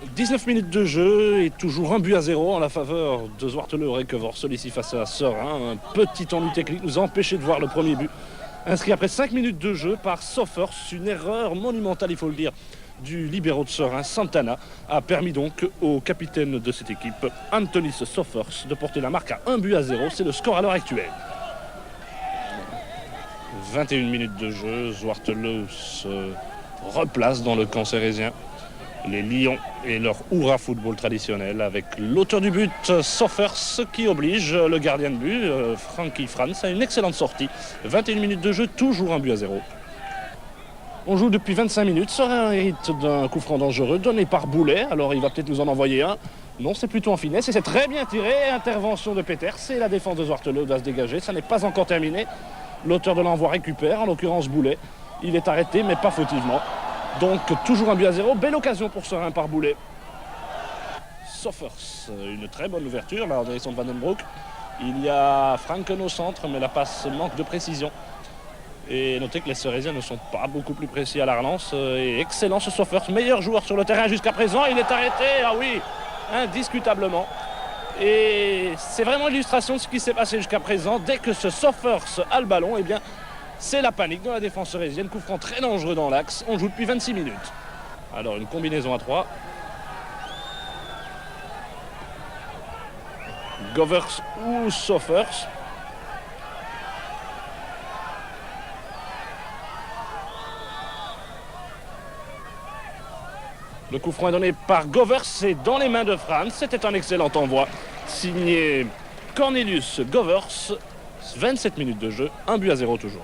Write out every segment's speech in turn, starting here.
19 minutes de jeu et toujours 1-0 en la faveur de Zwartele-Requevorsel ici face à Serein. Un petit ennui technique nous a empêché de voir le premier but. Inscrit après 5 minutes de jeu par Soffers, une erreur monumentale, il faut le dire, du libéro de Serein, Santana, a permis donc au capitaine de cette équipe, Antonis Soffers, de porter la marque à 1-0. C'est le score à l'heure actuelle. 21 minutes de jeu, Zwartele se replace dans le camp sérésien. Les Lions et leur hurrah football traditionnel avec l'auteur du but, Soffers, qui oblige le gardien de but, Frankie Franz, à une excellente sortie. 21 minutes de jeu, toujours 1-0. On joue depuis 25 minutes. Serein hérite d'un coup franc dangereux donné par Boulet. Alors il va peut-être nous en envoyer un. Non, c'est plutôt en finesse et c'est très bien tiré. Intervention de Peters et la défense de Zwartele doit se dégager. Ça n'est pas encore terminé. L'auteur de l'envoi récupère, en l'occurrence Boulet. Il est arrêté, mais pas fautivement. Donc toujours 1-0. Belle occasion pour Serein par Boulet. Soffers, une très bonne ouverture là en direction de Vandenbroek. Il y a Franken au centre, mais la passe manque de précision. Et notez que les Serésiens ne sont pas beaucoup plus précis à la relance. Et excellent ce Soffers, meilleur joueur sur le terrain jusqu'à présent. Il est arrêté, ah oui, indiscutablement. Et c'est vraiment l'illustration de ce qui s'est passé jusqu'à présent. Dès que ce Soffers a le ballon, eh bien, c'est la panique dans la défense serésienne. Coup franc très dangereux dans l'axe. On joue depuis 26 minutes. Alors une combinaison à 3. Govers ou Soffers. Le coup franc est donné par Govers, c'est dans les mains de Franz. C'était un excellent envoi. Signé Cornelius Govers. 27 minutes de jeu, 1-0 toujours.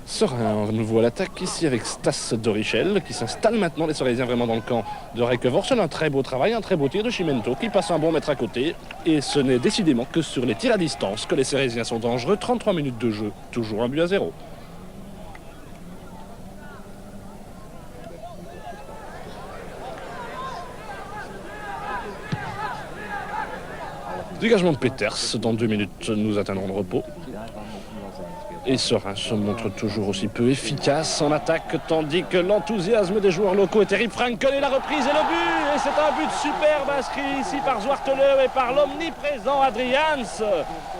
Serein, nouveau à l'attaque ici avec Stas Dorichel qui s'installe maintenant, les Serésiens vraiment dans le camp de Requevorsel. Un très beau travail, un très beau tir de Chimento qui passe un bon mètre à côté. Et ce n'est décidément que sur les tirs à distance que les Serésiens sont dangereux. 33 minutes de jeu, toujours 1-0. Dégagement de Peters, dans 2 minutes nous atteindrons le repos. Et Serein se montre toujours aussi peu efficace en attaque, tandis que l'enthousiasme des joueurs locaux est terrible. Franken et la reprise et le but. Et c'est un but superbe inscrit ici par Zwartele et par l'omniprésent Adrians,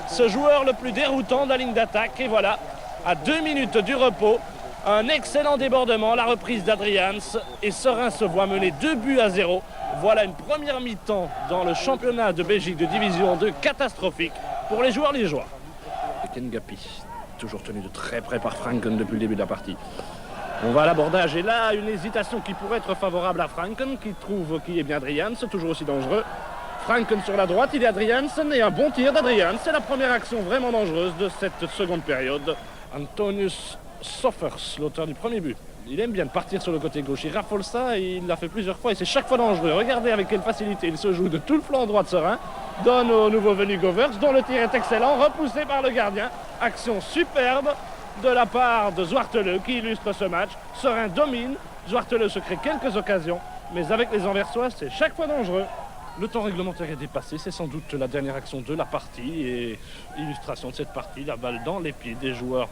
ce joueur le plus déroutant de la ligne d'attaque. Et voilà, à 2 minutes du repos, un excellent débordement, la reprise d'Adrians. Et Serein se voit mener 2-0. Voilà une première mi-temps dans le championnat de Belgique de division 2 catastrophique pour les joueurs liégeois. Ken Gapi, toujours tenu de très près par Franken depuis le début de la partie. On va à l'abordage et là, une hésitation qui pourrait être favorable à Franken, qui trouve qui est bien Adrians, toujours aussi dangereux. Franken sur la droite, il est Adrians et un bon tir d'Adrians. C'est la première action vraiment dangereuse de cette seconde période. Antonius Soffers, l'auteur du premier but. Il aime bien partir sur le côté gauche, il raffole ça et il l'a fait plusieurs fois et c'est chaque fois dangereux. Regardez avec quelle facilité il se joue de tout le flanc droit de Serein. Donne au nouveau venu Govers, dont le tir est excellent, repoussé par le gardien. Action superbe de la part de Zwartele qui illustre ce match. Serein domine, Zwartele se crée quelques occasions, mais avec les Anversois, c'est chaque fois dangereux. Le temps réglementaire est dépassé, c'est sans doute la dernière action de la partie et illustration de cette partie, la balle dans les pieds des joueurs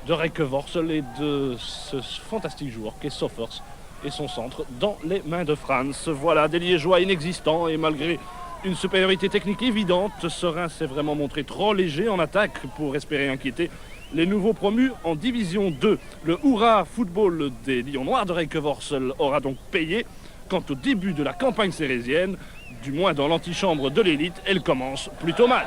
de Requevorsel et de ce fantastique joueur qu'est Soffers et son centre dans les mains de Franz. Voilà, des Liégeois inexistants et malgré une supériorité technique évidente, Serein s'est vraiment montré trop léger en attaque pour espérer inquiéter les nouveaux promus en division 2. Le hurrah football des Lions Noirs de Requevorsel aura donc payé. Quant au début de la campagne sérésienne, du moins dans l'antichambre de l'élite, elle commence plutôt mal.